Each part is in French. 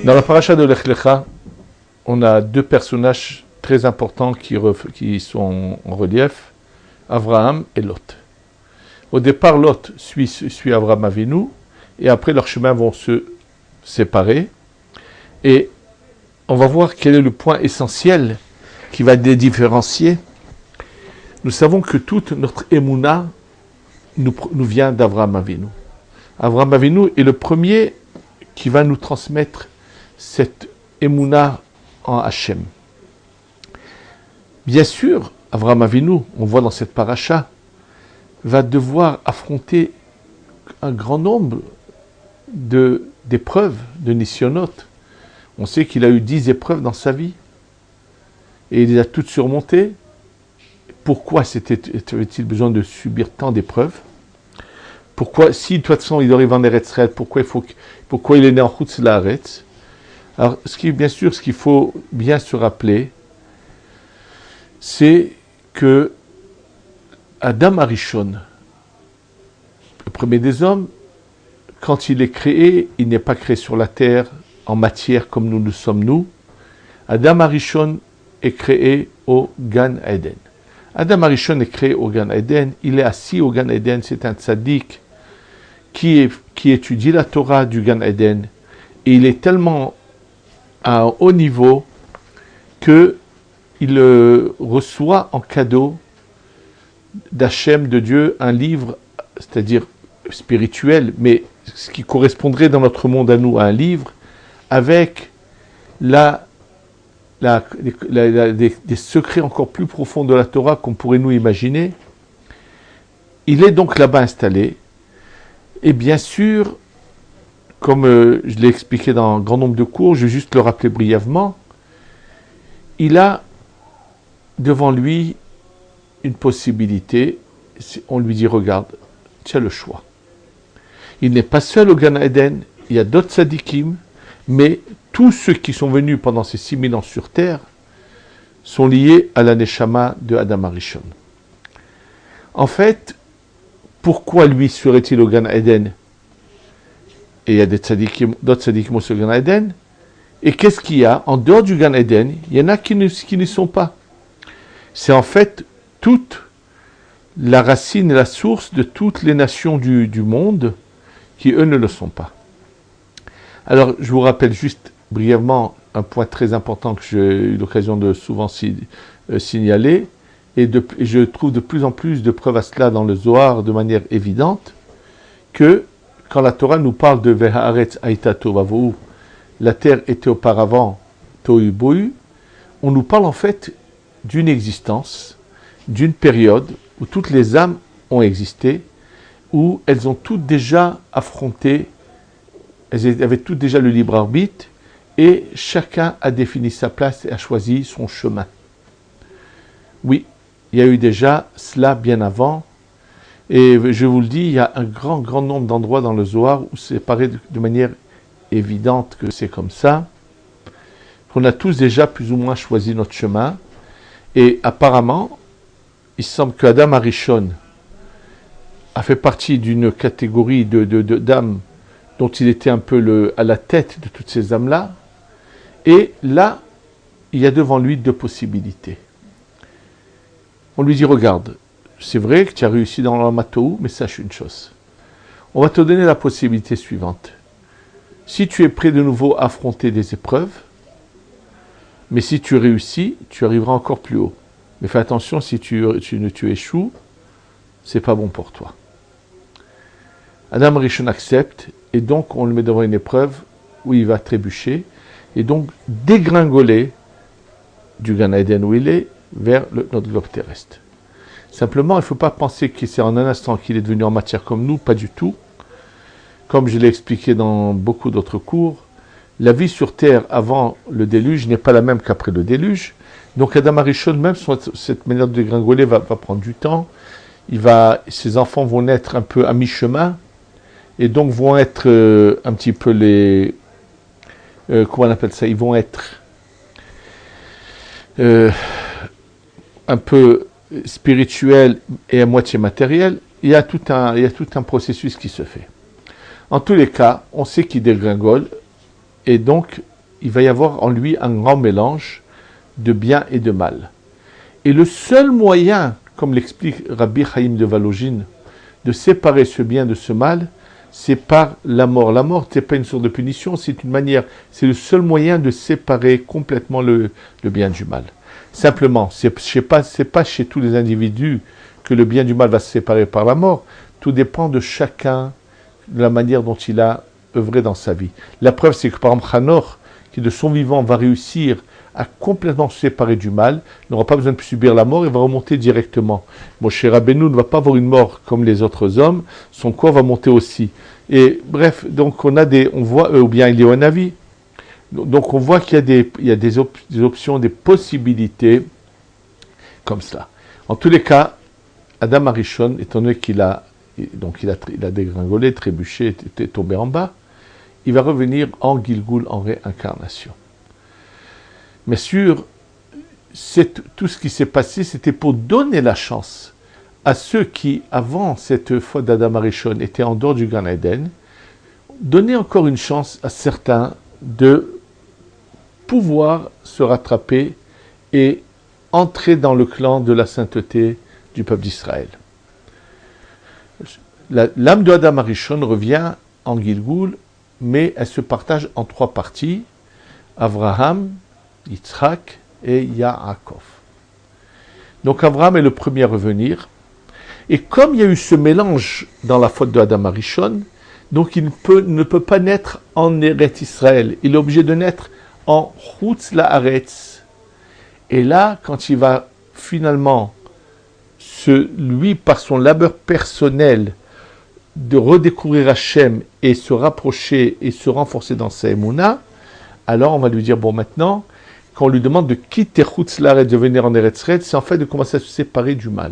Dans la paracha de Lech Lecha, on a deux personnages très importants qui sont en relief, Abraham et Lot. Au départ, Lot suit Abraham Avinu, et après leurs chemins vont se séparer. Et on va voir quel est le point essentiel qui va les différencier. Nous savons que toute notre émouna nous vient d'Abraham Avinu. Abraham Avinu est le premier qui va nous transmettre cette émouna en Hachem. Bien sûr, Abraham Avinu, on voit dans cette paracha, va devoir affronter un grand nombre d'épreuves, de nisyonot. On sait qu'il a eu 10 épreuves dans sa vie, et il les a toutes surmontées. Pourquoi avait-il besoin de subir tant d'épreuves? Pourquoi, si de toute façon il arrive en Eretz Israël, pourquoi il est né en Chutz La'aretz? Alors, bien sûr, ce qu'il faut bien se rappeler, c'est que Adam Arishon, le premier des hommes, quand il est créé, il n'est pas créé sur la terre en matière comme nous le sommes nous. Adam Arishon est créé au Gan Eden. Adam Arishon est créé au Gan Eden, il est assis au Gan Eden, c'est un tzaddik qui étudie la Torah du Gan Eden, et il est tellement à un haut niveau qu'il reçoit en cadeau d'Hachem, de Dieu, un livre, c'est-à-dire spirituel, mais ce qui correspondrait dans notre monde à nous à un livre, avec des secrets encore plus profonds de la Torah qu'on pourrait nous imaginer. Il est donc là-bas installé, et bien sûr, comme je l'ai expliqué dans un grand nombre de cours, je vais juste le rappeler brièvement, il a devant lui une possibilité. On lui dit, regarde, tu as le choix. Il n'est pas seul au Gan Eden, il y a d'autres tzadikim, mais tous ceux qui sont venus pendant ces 6000 ans sur terre sont liés à la Neshama de Adam Arishon. En fait, pourquoi lui serait-il au Gan Eden? Et il y a d'autres tzadikim au Gan Eden. Et qu'est-ce qu'il y a? En dehors du Gan Eden, il y en a qui n'y sont pas. C'est en fait toute la racine et la source de toutes les nations du monde qui, eux, ne le sont pas. Alors, je vous rappelle juste brièvement un point très important que j'ai eu l'occasion de souvent signaler, et je trouve de plus en plus de preuves à cela dans le Zohar de manière évidente, que quand la Torah nous parle de Ve'haaretz haïta tovavohu, la terre était auparavant tohu bohu, on nous parle en fait d'une existence, d'une période où toutes les âmes ont existé, où elles ont toutes déjà affronté, elles avaient toutes déjà le libre arbitre, et chacun a défini sa place et a choisi son chemin. Oui, il y a eu déjà cela bien avant, et je vous le dis, il y a un grand nombre d'endroits dans le Zohar où c'est pareil de manière évidente que c'est comme ça, qu'on a tous déjà plus ou moins choisi notre chemin, et apparemment, il semble que Adam Arishon a fait partie d'une catégorie d'âmes dont il était un peu à la tête de toutes ces âmes-là, et là, il y a devant lui deux possibilités. On lui dit, regarde, c'est vrai que tu as réussi dans l'Amatou, mais sache une chose. On va te donner la possibilité suivante. Si tu es prêt de nouveau à affronter des épreuves, mais si tu réussis, tu arriveras encore plus haut. Mais fais attention, si tu échoues, c'est pas bon pour toi. Adam Rishon accepte, et donc on le met devant une épreuve où il va trébucher, et donc dégringoler du Gan Eden où il est vers notre globe terrestre. Simplement, il ne faut pas penser que c'est en un instant qu'il est devenu en matière comme nous, pas du tout. Comme je l'ai expliqué dans beaucoup d'autres cours, la vie sur Terre avant le déluge n'est pas la même qu'après le déluge. Donc Adam Arishon, même cette manière de dégringoler va prendre du temps. Ses enfants vont naître un peu à mi-chemin, et donc vont être un petit peu comment on appelle ça? Ils vont être un peu spirituels et à moitié matériels. Il y a tout un processus qui se fait. En tous les cas, on sait qu'il dégringole, et donc il va y avoir en lui un grand mélange de bien et de mal. Et le seul moyen, comme l'explique Rabbi Chaim de Volojine, de séparer ce bien de ce mal, c'est par la mort. La mort, ce n'est pas une sorte de punition, c'est une manière, c'est le seul moyen de séparer complètement le bien du mal. Simplement, c'est pas chez tous les individus que le bien du mal va se séparer par la mort. Tout dépend de chacun, de la manière dont il a œuvré dans sa vie. La preuve, c'est que par exemple, Hanor, qui de son vivant va réussir à complètement se séparer du mal, n'aura pas besoin de subir la mort, il va remonter directement. Moshe Rabbeinu ne va pas avoir une mort comme les autres hommes, son corps va monter aussi. Et bref, donc on voit, ou bien il est un avis. Donc on voit qu'il y a des options, des possibilités comme cela. En tous les cas, Adam Arishon, étant donné qu'il a dégringolé, trébuché, était tombé en bas, il va revenir en Gilgul, en réincarnation. Mais sûr, tout ce qui s'est passé, c'était pour donner la chance à ceux qui, avant cette faute d'Adam Arishon, étaient en dehors du Gan Eden, donner encore une chance à certains de pouvoir se rattraper et entrer dans le clan de la sainteté du peuple d'Israël. L'âme de Adam Arishon revient en Gilgul, mais elle se partage en 3 parties, Avraham, Yitzhak et Yaakov. Donc Avraham est le premier à revenir, et comme il y a eu ce mélange dans la faute de Adam Arishon, donc il ne peut pas naître en Eretz Israël, il est obligé de naître en Chutz La'aretz. Et là, quand il va finalement, lui, par son labeur personnel, de redécouvrir Hachem et se rapprocher et se renforcer dans sa émouna, alors on va lui dire, bon maintenant, quand on lui demande de quitter Chutz La'aretz, de venir en Eretz Israël, c'est en fait de commencer à se séparer du mal.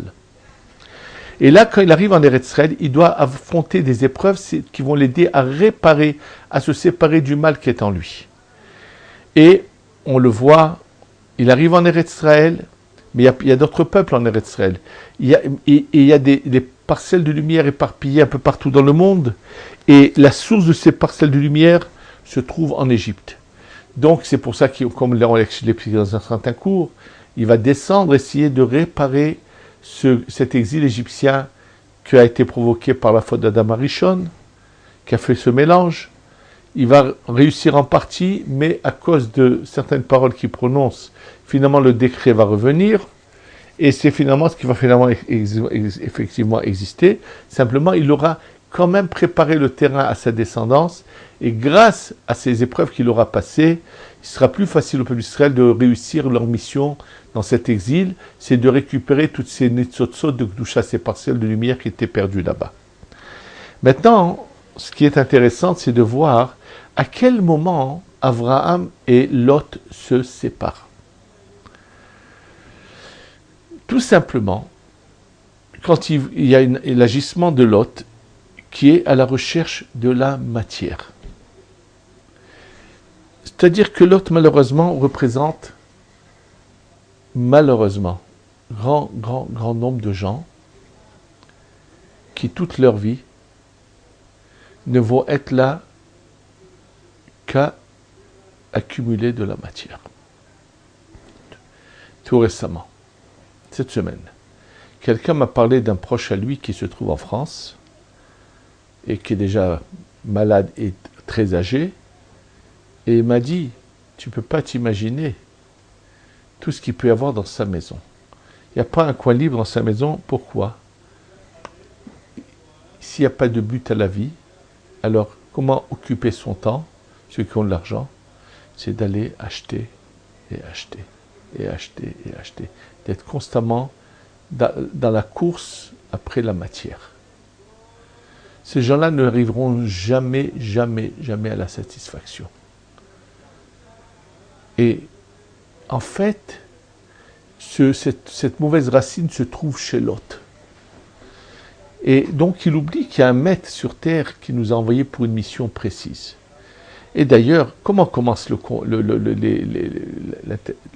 Et là, quand il arrive en Eretz Israël, il doit affronter des épreuves qui vont l'aider à réparer, à se séparer du mal qui est en lui. Et on le voit, il arrive en Eretz Israël, mais il y a d'autres peuples en Eretz Israël. Il y a des parcelles de lumière éparpillées un peu partout dans le monde, et la source de ces parcelles de lumière se trouve en Égypte. Donc c'est pour ça qu'il, comme on l'explique dans un certain cours, il va descendre, essayer de réparer cet exil égyptien qui a été provoqué par la faute d'Adam Arishon, qui a fait ce mélange. Il va réussir en partie, mais à cause de certaines paroles qu'il prononce, finalement le décret va revenir, et c'est finalement ce qui va finalement effectivement exister. Simplement, il aura quand même préparé le terrain à sa descendance, et grâce à ces épreuves qu'il aura passées, il sera plus facile au peuple d'Israël de réussir leur mission dans cet exil, c'est de récupérer toutes ces netzotzot de Gdusha, ces parcelles de lumière qui étaient perdues là-bas. Maintenant, ce qui est intéressant, c'est de voir à quel moment Avraham et Lot se séparent. Tout simplement, quand il y a l'agissement de Lot qui est à la recherche de la matière. C'est-à-dire que Lot, malheureusement, représente, grand nombre de gens qui, toute leur vie, ne vont être là qu'à accumuler de la matière. Tout récemment, cette semaine, quelqu'un m'a parlé d'un proche à lui qui se trouve en France et qui est déjà malade et très âgé, et il m'a dit, tu ne peux pas t'imaginer tout ce qu'il peut y avoir dans sa maison. Il n'y a pas un coin libre dans sa maison. Pourquoi? S'il n'y a pas de but à la vie, alors comment occuper son temps? Ceux qui ont de l'argent, c'est d'aller acheter et acheter et acheter et acheter. D'être constamment dans la course après la matière. Ces gens-là n'arriveront jamais à la satisfaction. Et en fait, cette mauvaise racine se trouve chez Lot. Et donc il oublie qu'il y a un maître sur terre qui nous a envoyés pour une mission précise. Et d'ailleurs, comment commence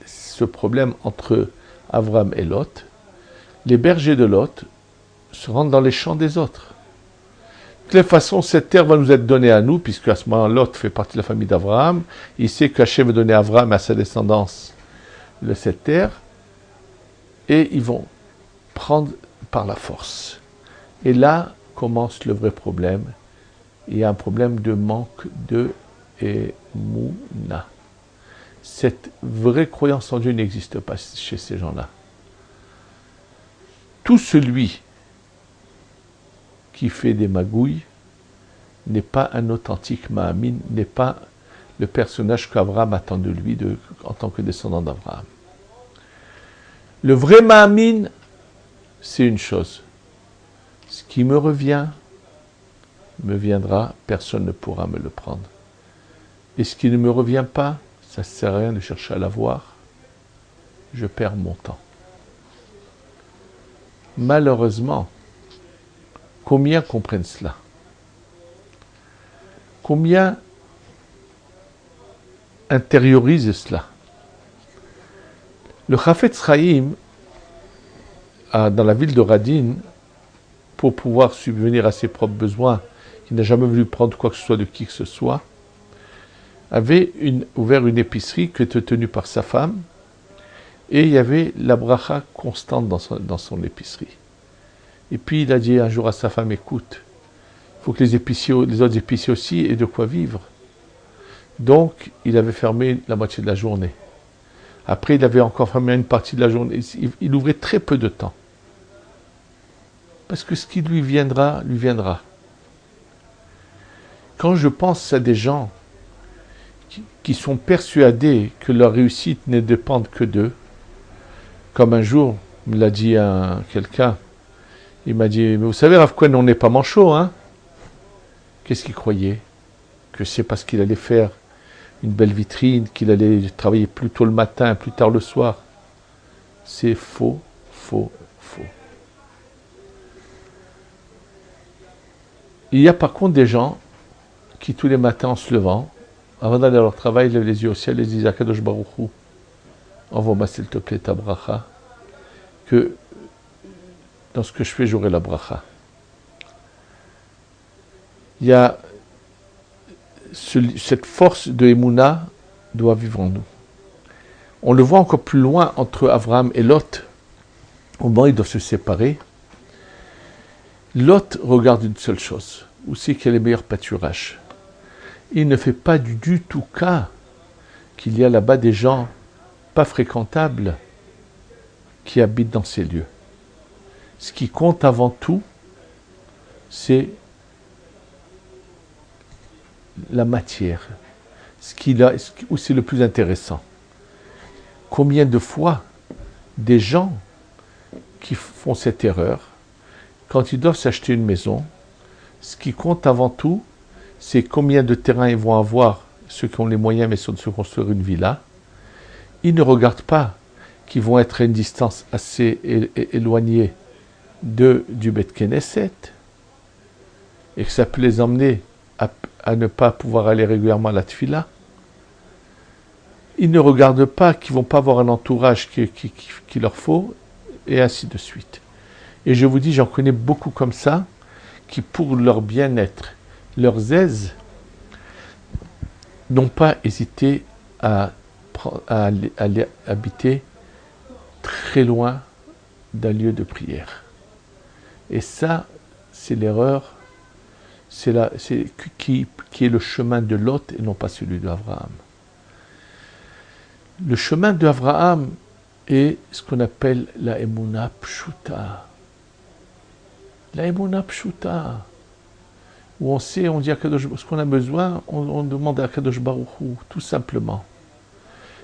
ce problème entre Avram et Lot? Les bergers de Lot se rendent dans les champs des autres. toutes les façons, cette terre va nous être donnée à nous, puisque à ce moment-là, Lot fait partie de la famille d'Abraham. Il sait qu'Hachem va donner à Abraham et à sa descendance cette terre, et ils vont prendre par la force. Et là commence le vrai problème. Il y a un problème de manque de Emouna. Cette vraie croyance en Dieu n'existe pas chez ces gens-là. Tout celui qui fait des magouilles n'est pas un authentique Ma'amin, n'est pas le personnage qu'Abraham attend de lui en tant que descendant d'Abraham. Le vrai Ma'amin, c'est une chose. Ce qui me revient, me viendra, personne ne pourra me le prendre. Et ce qui ne me revient pas, ça ne sert à rien de chercher à l'avoir. Je perds mon temps. Malheureusement, combien comprennent cela? Combien intériorisent cela? Le Chafetz Chaim, dans la ville de Radin, pour pouvoir subvenir à ses propres besoins, qui n'a jamais voulu prendre quoi que ce soit de qui que ce soit, avait ouvert une épicerie qui était tenue par sa femme, et il y avait la bracha constante dans son épicerie. Et puis il a dit un jour à sa femme, écoute, il faut que les autres épiciers aussi aient de quoi vivre. Donc il avait fermé la moitié de la journée. Après il avait encore fermé une partie de la journée. Il ouvrait très peu de temps. Parce que ce qui lui viendra, lui viendra. Quand je pense à des gens qui sont persuadés que leur réussite ne dépend que d'eux, comme un jour me l'a dit quelqu'un, il m'a dit, mais vous savez, Rav Cohen, on n'est pas manchot, hein? Qu'est-ce qu'il croyait? Que c'est parce qu'il allait faire une belle vitrine, qu'il allait travailler plus tôt le matin, plus tard le soir. C'est faux, faux, faux. Il y a par contre des gens qui tous les matins en se levant, avant d'aller à leur travail, lèvent les yeux au ciel et disent à Kadosh Baruch Hu, envoie-moi s'il te plaît ta bracha, que dans ce que je fais, j'aurai la bracha. Il y a cette force de Emouna doit vivre en nous. On le voit encore plus loin entre Abraham et Lot. Au moment où ils doivent se séparer, Lot regarde une seule chose, où c'est qu'il y a les meilleurs pâturages. Il ne fait pas du tout cas qu'il y a là-bas des gens pas fréquentables qui habitent dans ces lieux. Ce qui compte avant tout, c'est la matière, où c'est le plus intéressant. Combien de fois des gens qui font cette erreur, quand ils doivent s'acheter une maison, ce qui compte avant tout, c'est combien de terrain ils vont avoir, ceux qui ont les moyens mais sont de se construire une villa. Ils ne regardent pas qu'ils vont être à une distance assez éloignée du Beth Knesset et que ça peut les emmener à ne pas pouvoir aller régulièrement à la Tfila. Ils ne regardent pas qu'ils ne vont pas avoir un entourage qu'il leur faut, et ainsi de suite. Et je vous dis, j'en connais beaucoup comme ça, qui pour leur bien-être, leurs aises, n'ont pas hésité à aller habiter très loin d'un lieu de prière. Et ça, c'est l'erreur, qui est le chemin de Lot et non pas celui d'Abraham. Le chemin d'Abraham est ce qu'on appelle la Emouna Pshuta. La Emouna Pshuta, où on dit à Kadosh, ce qu'on a besoin, on demande à Kadosh Baruch Hu, tout simplement.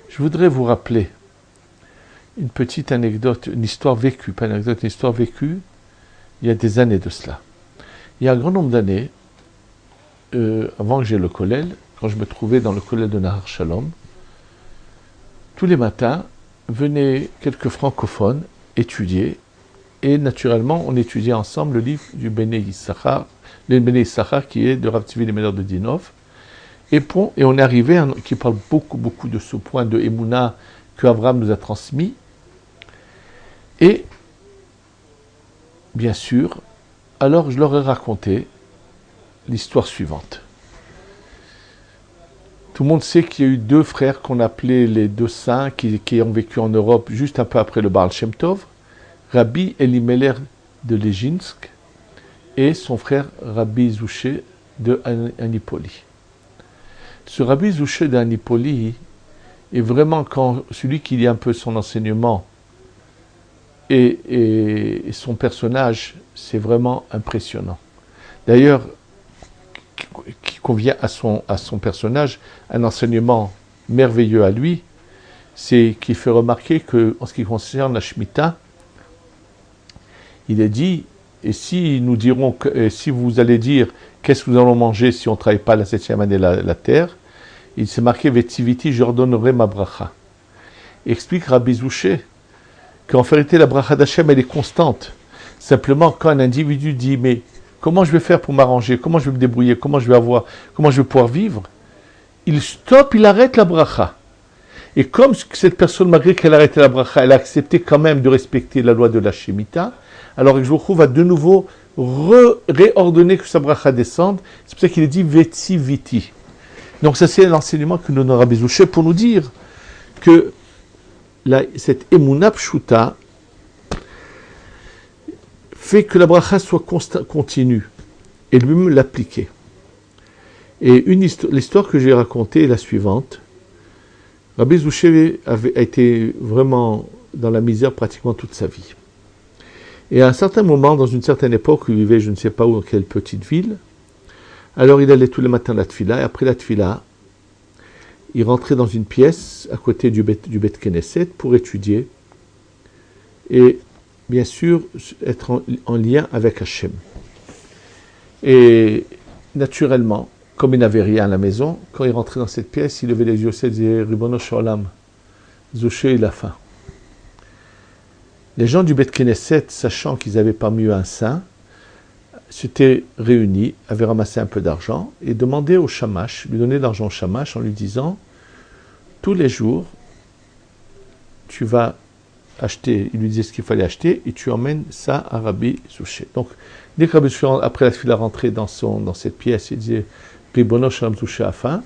Je voudrais vous rappeler une petite anecdote, une histoire vécue, pas une anecdote, une histoire vécue, il y a des années de cela. Il y a un grand nombre d'années, avant que j'aie le kollel, quand je me trouvais dans le kollel de Nahar Shalom, tous les matins, venaient quelques francophones étudier, et naturellement, on étudiait ensemble le livre du Béné Yissachar, le Béné Yissachar qui est de Rav Tzvi Elimelech de Dinov, et on est arrivé, qui parle beaucoup de ce point de Emouna que Abraham nous a transmis, et bien sûr, alors je leur ai raconté l'histoire suivante. Tout le monde sait qu'il y a eu deux frères qu'on appelait les deux saints qui ont vécu en Europe juste un peu après le Baal Shem Tov, Rabbi Elimelech de Lejinsk et son frère Rabbi Zouché de Anipoli. Ce Rabbi Zouché d'Anipoli est vraiment celui qui lit un peu son enseignement et son personnage, c'est vraiment impressionnant. D'ailleurs, qui convient à son personnage, un enseignement merveilleux à lui, c'est qu'il fait remarquer qu'en ce qui concerne la Shemitah, il est dit, et si nous dirons, si vous allez dire qu'est-ce que nous allons manger si on ne travaille pas la 7e année la terre, il s'est marqué Vetiviti, je ordonnerai ma bracha. Explique Rabbi Zouché qu'en vérité la bracha d'Hachem elle est constante. Simplement quand un individu dit mais comment je vais faire pour m'arranger, comment je vais me débrouiller, comment je vais pouvoir vivre, il stoppe, il arrête la bracha. Et comme cette personne, malgré qu'elle a arrêté la bracha, elle a accepté quand même de respecter la loi de la Shemitah, alors Joachim va de nouveau réordonner que sa bracha descende. C'est pour ça qu'il est dit Vetsi Viti. Donc ça c'est l'enseignement que nous donne Rabbi Zouché pour nous dire que cette Emunah Pshuta fait que la bracha soit continue et lui-même l'appliquer. Et l'histoire que j'ai racontée est la suivante. Rabbi Zouché a été vraiment dans la misère pratiquement toute sa vie. Et à un certain moment, dans une certaine époque, il vivait je ne sais pas où, dans quelle petite ville, alors il allait tous les matins à la tfila, et après la tfila, il rentrait dans une pièce à côté du Bet Knesset pour étudier et bien sûr être en lien avec Hachem. Et naturellement, comme il n'avait rien à la maison, quand il rentrait dans cette pièce, il levait les yeux et disait Ribono Shalom, Zouché il a faim. Les gens du Bet Knesset, sachant qu'ils avaient parmi eux un saint, s'étaient réunis, avaient ramassé un peu d'argent et demandaient au shamash, lui donner de l'argent au shamash en lui disant tous les jours, tu vas acheter, il lui disait ce qu'il fallait acheter et tu emmènes ça à Rabbi Zouché. Donc, dès que Rabbi Zouché, après la fila, rentrait dans cette pièce, il disait Ribono Shalom Zouché a faim.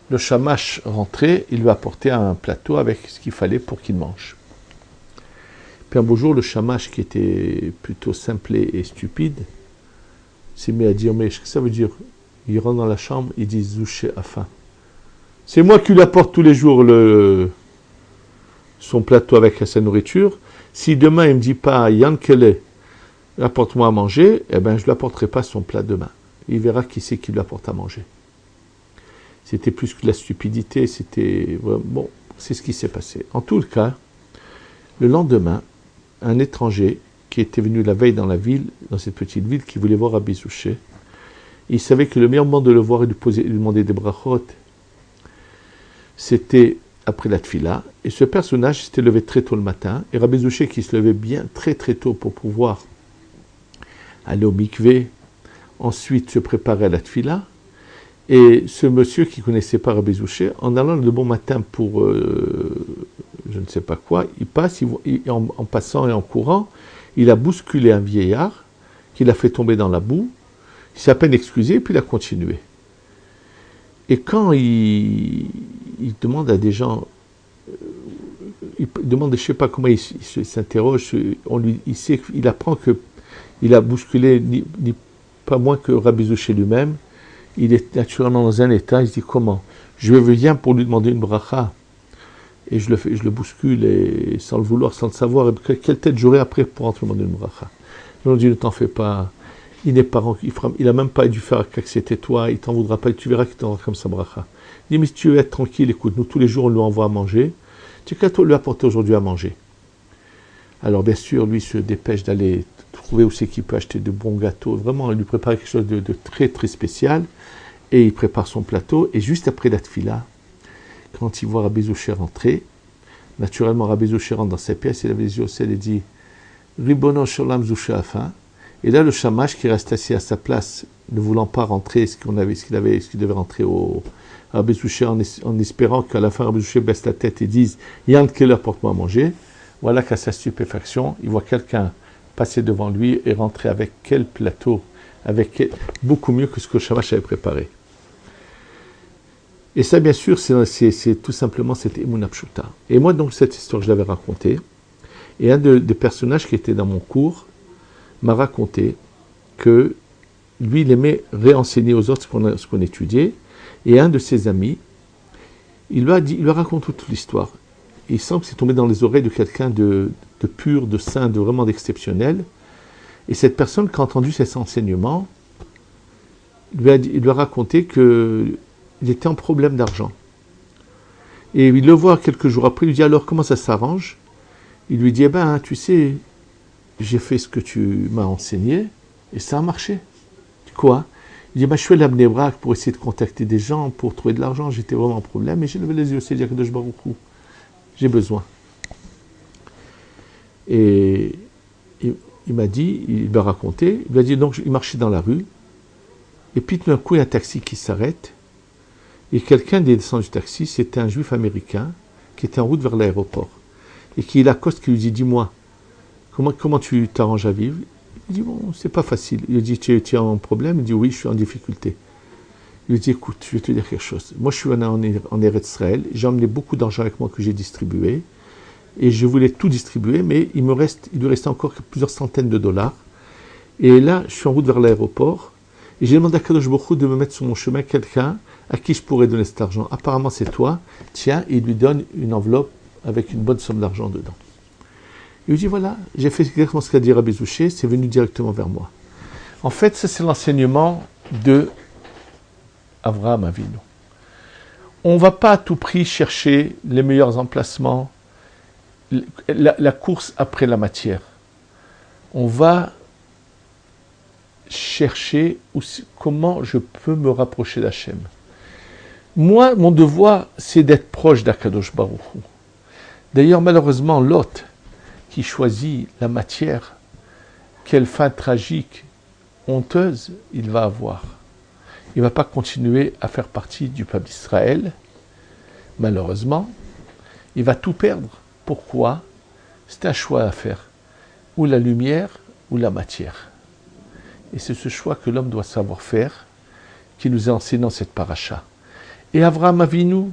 Le shamash rentrait, il lui apportait un plateau avec ce qu'il fallait pour qu'il mange. Puis un beau jour, le shamash, qui était plutôt simplé et stupide, s'est mis à dire, mais qu'est-ce que ça veut dire? Il rentre dans la chambre, il dit Zouché a faim. C'est moi qui lui apporte tous les jours son plateau avec sa nourriture. Si demain il ne me dit pas Yankele, apporte-moi à manger, eh bien je ne lui apporterai pas son plat demain. Il verra qui c'est qui lui apporte à manger. C'était plus que de la stupidité, c'était... Bon, c'est ce qui s'est passé. En tout cas, le lendemain, un étranger qui était venu la veille dans la ville, dans cette petite ville, qui voulait voir Rabbi Zouché, il savait que le meilleur moment de le voir et de lui demander des brachot, c'était après la tfila, et ce personnage s'était levé très tôt le matin, et Rabbi Zouché qui se levait bien très très tôt pour pouvoir aller au mikvé, ensuite se préparer à la tfila, et ce monsieur qui ne connaissait pas Rabbi Zouché, en allant le bon matin pour je ne sais pas quoi, il passe, en passant et en courant, il a bousculé un vieillard, qu'il a fait tomber dans la boue, il s'est à peine excusé, puis il a continué. Et quand il demande à des gens, il demande, je ne sais pas comment il s'interroge, il apprend qu'il a bousculé ni pas moins que Rabbi Zouché lui-même. Il est naturellement dans un état, il se dit comment? Je viens pour lui demander une bracha, et je le bouscule, et sans le vouloir, sans le savoir, et quelle tête j'aurai après pour entrer demander une bracha? On dit, ne t'en fais pas, il n'est pas, il n'a même pas dû faire qu'accepter toi, il t'en voudra pas, et tu verras qu'il t'en comme sa bracha. Il dit, mais si tu veux être tranquille, écoute, nous tous les jours on lui envoie à manger, tu sais qu'à toi lui apporter aujourd'hui à manger. Alors bien sûr, lui se dépêche d'aller trouver où c'est qu'il peut acheter de bons gâteaux, vraiment il lui prépare quelque chose de très très spécial, et il prépare son plateau, et juste après la tfila, quand il voit Rabbi Zouché rentrer, naturellement Rabbi Zouché rentre dans sa pièce, il avait les yeux au ciel et dit Ribono Shalom Zouché a faim. Et là le shamash qui reste assis à sa place, ne voulant pas rentrer ce qu'il devait rentrer au Rabbi Zouché en espérant qu'à la fin Rabbi Zouché baisse la tête et dise Yann Keller porte-moi à manger, voilà qu'à sa stupéfaction, il voit quelqu'un passer devant lui et rentrer avec quel plateau avec beaucoup mieux que ce que Shamash avait préparé. Et ça, bien sûr, c'est tout simplement cette Emunah Pshuta. Et moi, donc, cette histoire, je l'avais racontée. Et un des personnages qui était dans mon cours m'a raconté que lui, il aimait réenseigner aux autres ce qu'on étudiait. Et un de ses amis, il lui a raconté toute l'histoire. Il semble que c'est tombé dans les oreilles de quelqu'un de pur, de saint, de vraiment d'exceptionnel. Et cette personne qui a entendu ces enseignements, il lui a raconté qu'il était en problème d'argent. Et il le voit quelques jours après, il lui dit alors comment ça s'arrange? Il lui dit, eh ben, tu sais, j'ai fait ce que tu m'as enseigné et ça a marché. Quoi? Il dit, ben, je suis allé à Bnei Brak pour essayer de contacter des gens, pour trouver de l'argent, j'étais vraiment en problème, et j'ai levé les yeux, c'est dire que j'ai besoin. Et il m'a dit, il m'a raconté, il m'a dit, donc il marchait dans la rue, et puis tout d'un coup, il y a un taxi qui s'arrête, et quelqu'un descend du taxi, c'était un juif américain, qui était en route vers l'aéroport, et qui l'accoste, qui lui dit, dis-moi, comment tu t'arranges à vivre? Il dit, bon, c'est pas facile. Il lui dit, tu es en problème? Il dit, oui, je suis en difficulté. Il lui dit, écoute, je vais te dire quelque chose. Moi, je suis en Eretz Israël, j'ai emmené beaucoup d'argent avec moi que j'ai distribué, et je voulais tout distribuer, mais il lui restait encore plusieurs centaines de dollars. Et là, je suis en route vers l'aéroport, et j'ai demandé à Kadosh Baruch Hu de me mettre sur mon chemin quelqu'un à qui je pourrais donner cet argent. Apparemment, c'est toi. Tiens, et il lui donne une enveloppe avec une bonne somme d'argent dedans. Il lui dit, voilà, j'ai fait exactement ce qu'a dit Rabbi Zouché, c'est venu directement vers moi. En fait, ça c'est l'enseignement de Avraham Avinu. On ne va pas à tout prix chercher les meilleurs emplacements, la course après la matière. On va chercher comment je peux me rapprocher d'Hachem. Moi, mon devoir, c'est d'être proche d'Akadosh Baruch Hu. D'ailleurs, malheureusement, Lot, qui choisit la matière, quelle fin tragique, honteuse il va avoir. Il ne va pas continuer à faire partie du peuple d'Israël, malheureusement. Il va tout perdre. Pourquoi? C'est un choix à faire. Ou la lumière, ou la matière. Et c'est ce choix que l'homme doit savoir faire, qui nous est enseigné dans cette paracha. Et Avraham Avinu,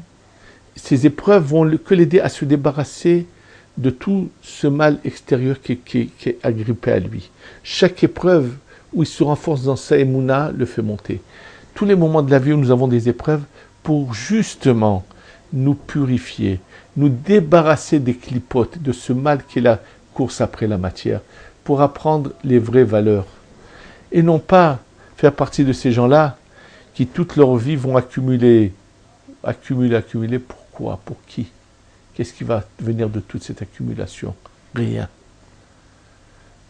ces épreuves vont que l'aider à se débarrasser de tout ce mal extérieur qui est agrippé à lui. Chaque épreuve où il se renforce dans sa émouna le fait monter. Tous les moments de la vie où nous avons des épreuves pour justement nous purifier, nous débarrasser des clipotes, de ce mal qui est la course après la matière, pour apprendre les vraies valeurs. Et non pas faire partie de ces gens-là qui toute leur vie vont accumuler. Pourquoi? Pour qui? Qu'est-ce qui va venir de toute cette accumulation? Rien.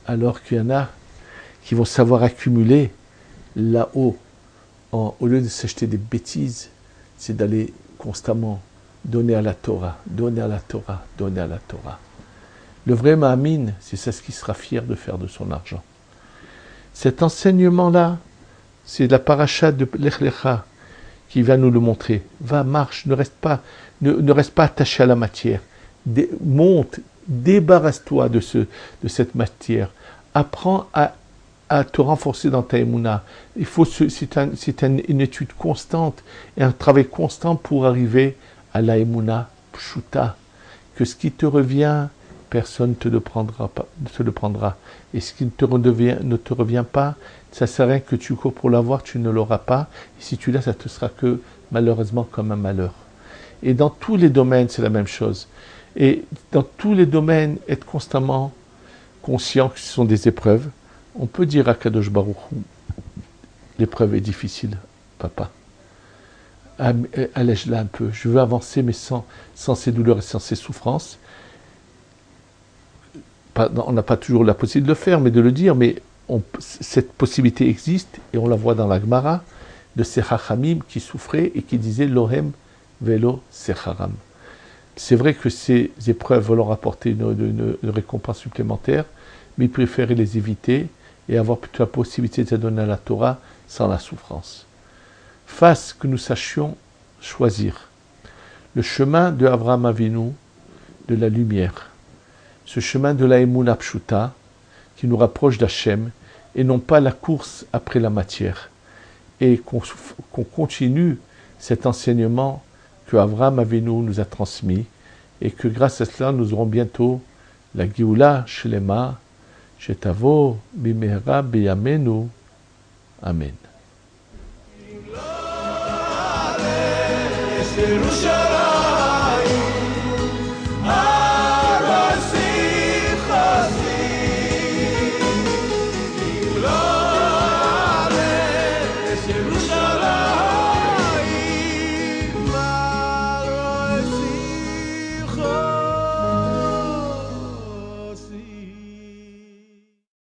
Alors qu'il y en a qui vont savoir accumuler là-haut, au lieu de s'acheter des bêtises, c'est d'aller constamment donner à la Torah, donner à la Torah, donner à la Torah. Le vrai Ma'amin, c'est ça ce qu'il sera fier de faire de son argent. Cet enseignement-là, c'est la paracha de Lech Lecha qui va nous le montrer. Va, marche, ne reste pas attaché à la matière. Monte, débarrasse-toi de cette matière. Apprends à te renforcer dans ta émouna. C'est une étude constante et un travail constant pour arriver à la émouna pshuta. Que ce qui te revient, personne ne te le prendra. Et ce qui ne te revient pas, ça ne sert à rien que tu cours pour l'avoir, tu ne l'auras pas. Et si tu l'as, ça te sera que malheureusement comme un malheur. Et dans tous les domaines, c'est la même chose. Et dans tous les domaines, être constamment conscient que ce sont des épreuves. On peut dire à Kadosh Baruch Hu, l'épreuve est difficile, papa. Allège-la un peu. Je veux avancer, mais sans ces douleurs et sans ces souffrances. On n'a pas toujours la possibilité de le faire, mais de le dire, mais cette possibilité existe, et on la voit dans la Gemara, de ces Chachamim qui souffraient et qui disaient Lohem velo secharam. C'est vrai que ces épreuves vont leur apporter une récompense supplémentaire, mais ils préféraient les éviter et avoir plutôt la possibilité de donner à la Torah sans la souffrance. Fasse que nous sachions choisir le chemin de Avraham Avinu, de la lumière, ce chemin de la Emunah Pshuta, qui nous rapproche d'Hachem, et non pas la course après la matière. Et qu'on continue cet enseignement que Avraham Avinu nous a transmis et que grâce à cela nous aurons bientôt la Géoula Shlema Shetavo Bimehra Beyamenu. Amen.